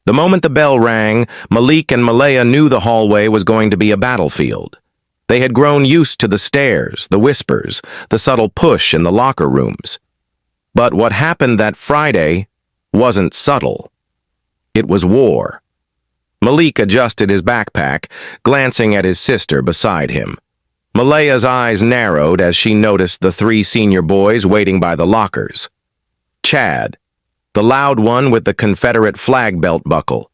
The moment the bell rang, Malik and Malaya knew the hallway was going to be a battlefield. They had grown used to the stares, the whispers, the subtle push in the locker rooms. But what happened that Friday wasn't subtle. It was war. Malik adjusted his backpack, glancing at his sister beside him. Malaya's eyes narrowed as she noticed the 3 senior boys waiting by the lockers. Chad, the loud one with the Confederate flag belt buckle.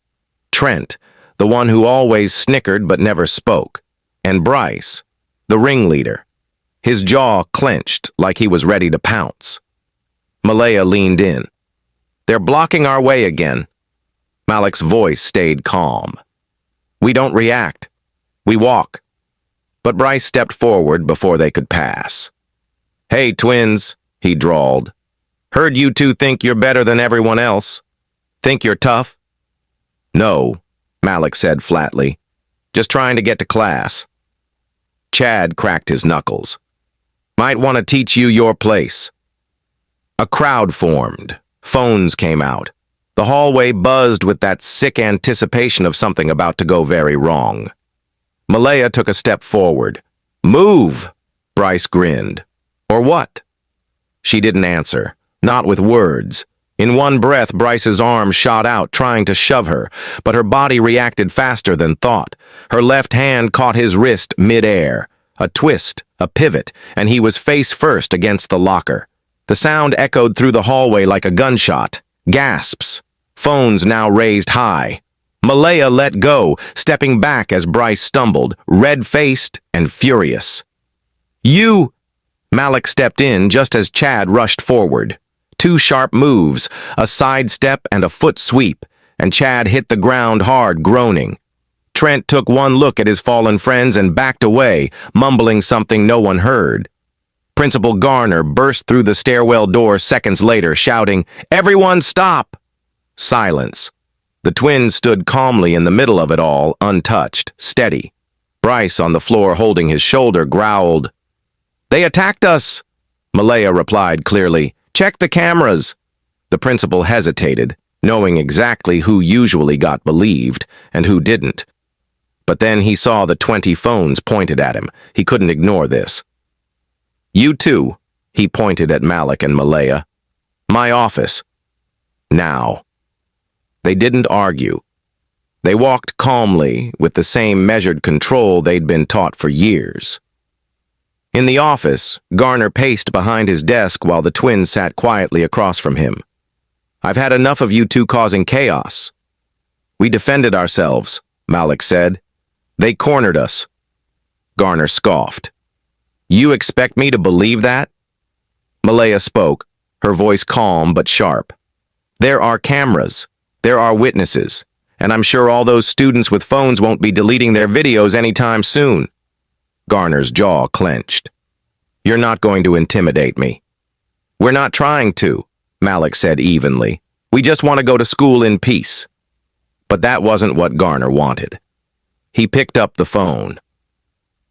Trent, the one who always snickered but never spoke. And Bryce, the ringleader. His jaw clenched like he was ready to pounce. Malaya leaned in. "They're blocking our way again." Malik's voice stayed calm. "We don't react. We walk." But Bryce stepped forward before they could pass. "Hey, twins," he drawled. "Heard you two think you're better than everyone else. Think you're tough?" "No," Malik said flatly. "Just trying to get to class." Chad cracked his knuckles. "Might want to teach you your place." A crowd formed. Phones came out. The hallway buzzed with that sick anticipation of something about to go very wrong. Malaya took a step forward. "Move!" Bryce grinned. "Or what?" She didn't answer, not with words. In one breath, Bryce's arm shot out, trying to shove her, but her body reacted faster than thought. Her left hand caught his wrist mid-air. A twist, a pivot, and he was face first against the locker. The sound echoed through the hallway like a gunshot. Gasps. Phones now raised high. Malaya let go, stepping back as Bryce stumbled, red-faced and furious. "You!" Malik stepped in just as Chad rushed forward. 2 sharp moves, a sidestep and a foot sweep, and Chad hit the ground hard, groaning. Trent took one look at his fallen friends and backed away, mumbling something no one heard. Principal Garner burst through the stairwell door seconds later, shouting, "Everyone stop!" Silence. The twins stood calmly in the middle of it all, untouched, steady. Bryce, on the floor holding his shoulder, growled. "They attacked us!" Malaya replied clearly. "Check the cameras." The principal hesitated, knowing exactly who usually got believed and who didn't. But then he saw the 20 phones pointed at him. He couldn't ignore this. "You two," he pointed at Malik and Malaya. "My office. Now." They didn't argue. They walked calmly, with the same measured control they'd been taught for years. In the office, Garner paced behind his desk while the twins sat quietly across from him. "I've had enough of you two causing chaos." "We defended ourselves," Malik said. "They cornered us." Garner scoffed. "You expect me to believe that?" Malaya spoke, her voice calm but sharp. "There are cameras. There are witnesses. And I'm sure all those students with phones won't be deleting their videos anytime soon." Garner's jaw clenched. "You're not going to intimidate me." "We're not trying to," Malik said evenly. "We just want to go to school in peace." But that wasn't what Garner wanted. He picked up the phone.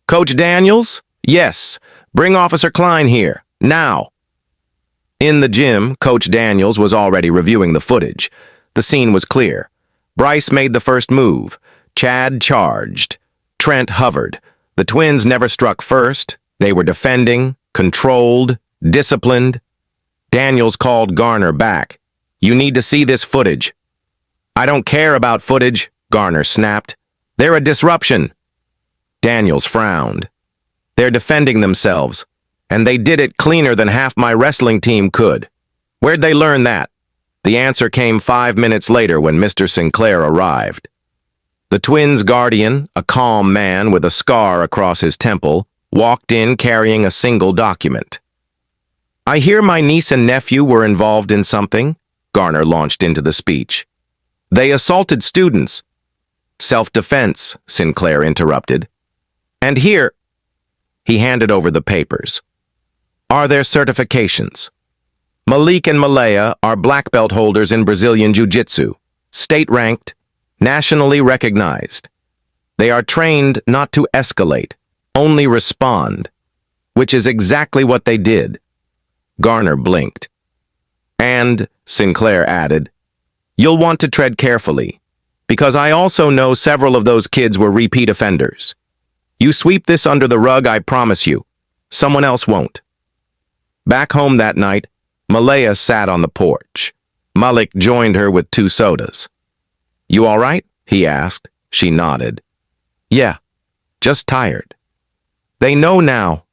"Coach Daniels? Yes. Bring Officer Klein here. Now." In the gym, Coach Daniels was already reviewing the footage. The scene was clear. Bryce made the first move. Chad charged. Trent hovered. The twins never struck first. They were defending, controlled, disciplined. Daniels called Garner back. "You need to see this footage." "I don't care about footage," Garner snapped. "They're a disruption." Daniels frowned. "They're defending themselves, and they did it cleaner than half my wrestling team could. Where'd they learn that?" The answer came 5 minutes later when Mr. Sinclair arrived. The twins' guardian, a calm man with a scar across his temple, walked in carrying a single document. "I hear my niece and nephew were involved in something," Garner launched into the speech. "They assaulted students." "Self-defense," Sinclair interrupted. "And here," he handed over the papers, "are their certifications. Malik and Malaya are black belt holders in Brazilian Jiu-Jitsu, state-ranked, nationally recognized. They are trained not to escalate, only respond, which is exactly what they did." Garner blinked. "And," Sinclair added, "you'll want to tread carefully. Because I also know several of those kids were repeat offenders. You sweep this under the rug, I promise you. Someone else won't. Back home that night, Malaya sat on the porch. Malik joined her with 2 sodas. You all right? He asked. She nodded. Yeah, just tired. They know now.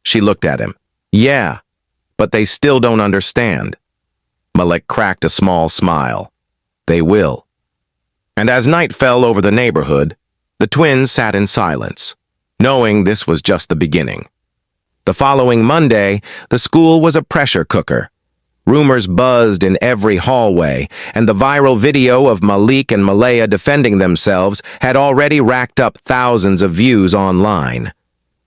She looked at him. Yeah, but they still don't understand. Malik cracked a small smile. They will. And as night fell over the neighborhood, the twins sat in silence, knowing this was just the beginning. The following Monday, the school was a pressure cooker. Rumors buzzed in every hallway, and the viral video of Malik and Malaya defending themselves had already racked up thousands of views online.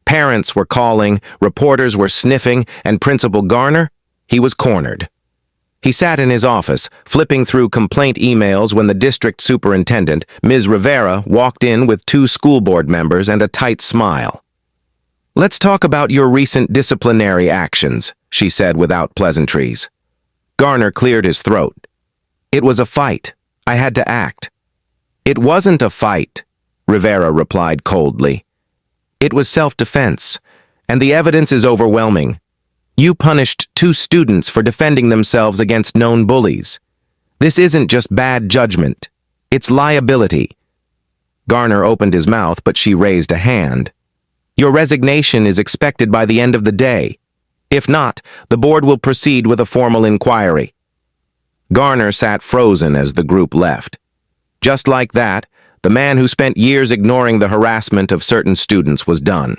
Parents were calling, reporters were sniffing, and Principal Garner, he was cornered. He sat in his office, flipping through complaint emails when the district superintendent, Ms. Rivera, walked in with 2 school board members and a tight smile. Let's talk about your recent disciplinary actions, she said without pleasantries. Garner cleared his throat. It was a fight. I had to act. It wasn't a fight, Rivera replied coldly. It was self-defense, and the evidence is overwhelming. You punished 2 students for defending themselves against known bullies. This isn't just bad judgment. It's liability. Garner opened his mouth, but she raised a hand. Your resignation is expected by the end of the day. If not, the board will proceed with a formal inquiry. Garner sat frozen as the group left. Just like that, the man who spent years ignoring the harassment of certain students was done.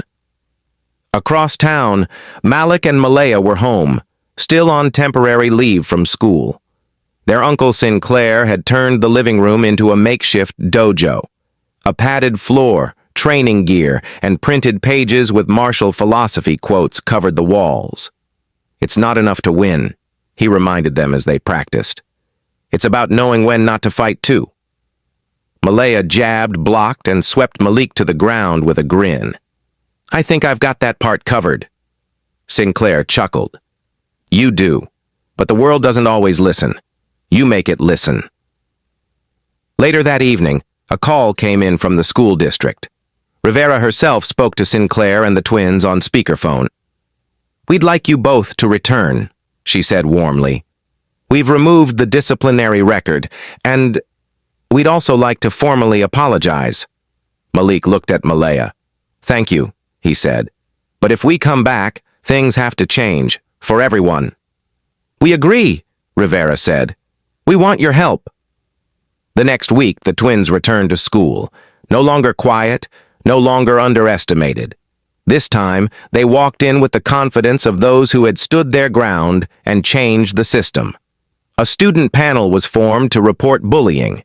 Across town, Malik and Malaya were home, still on temporary leave from school. Their uncle Sinclair had turned the living room into a makeshift dojo. A padded floor, training gear, and printed pages with martial philosophy quotes covered the walls. It's not enough to win, he reminded them as they practiced. It's about knowing when not to fight too. Malaya jabbed, blocked, and swept Malik to the ground with a grin. I think I've got that part covered. Sinclair chuckled. You do, but the world doesn't always listen. You make it listen. Later that evening, a call came in from the school district. Rivera herself spoke to Sinclair and the twins on speakerphone. We'd like you both to return, she said warmly. We've removed the disciplinary record, and we'd also like to formally apologize. Malik looked at Malaya. Thank you, he said. But if we come back, things have to change, for everyone. We agree, Rivera said. We want your help. The next week, the twins returned to school, no longer quiet, no longer underestimated. This time, they walked in with the confidence of those who had stood their ground and changed the system. A student panel was formed to report bullying.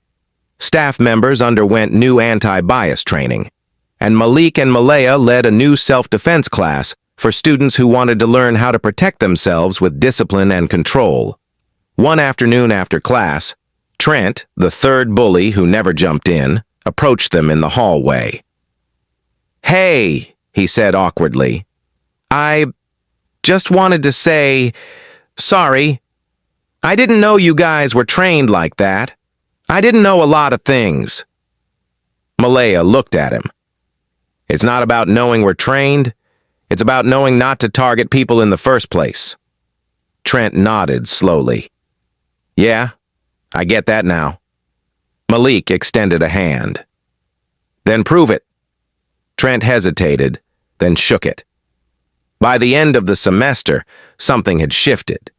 Staff members underwent new anti-bias training, and Malik and Malaya led a new self-defense class for students who wanted to learn how to protect themselves with discipline and control. One afternoon after class, Trent, the 3rd bully who never jumped in, approached them in the hallway. Hey, he said awkwardly. I just wanted to say, sorry. I didn't know you guys were trained like that. I didn't know a lot of things. Malaya looked at him. It's not about knowing we're trained. It's about knowing not to target people in the first place. Trent nodded slowly. Yeah, I get that now. Malik extended a hand. Then prove it. Trent hesitated, then shook it. By the end of the semester, something had shifted.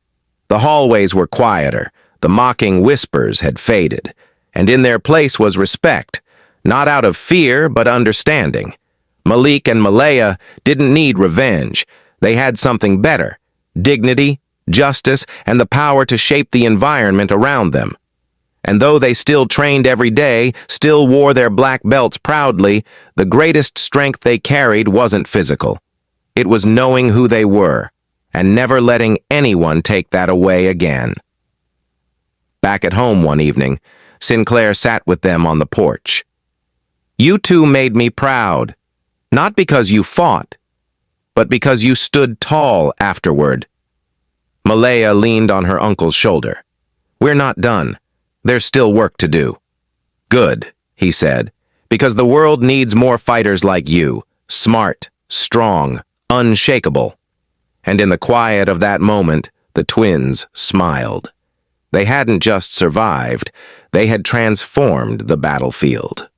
The hallways were quieter, the mocking whispers had faded, and in their place was respect, not out of fear but understanding. Malik and Malaya didn't need revenge. They had something better: dignity, justice, and the power to shape the environment around them. And though they still trained every day, still wore their black belts proudly, the greatest strength they carried wasn't physical. It was knowing who they were, and never letting anyone take that away again. Back at home one evening, Sinclair sat with them on the porch. You two made me proud, not because you fought, but because you stood tall afterward. Malaya leaned on her uncle's shoulder. We're not done. There's still work to do. Good, he said, because the world needs more fighters like you, smart, strong, unshakable. And in the quiet of that moment, the twins smiled. They hadn't just survived, they had transformed the battlefield.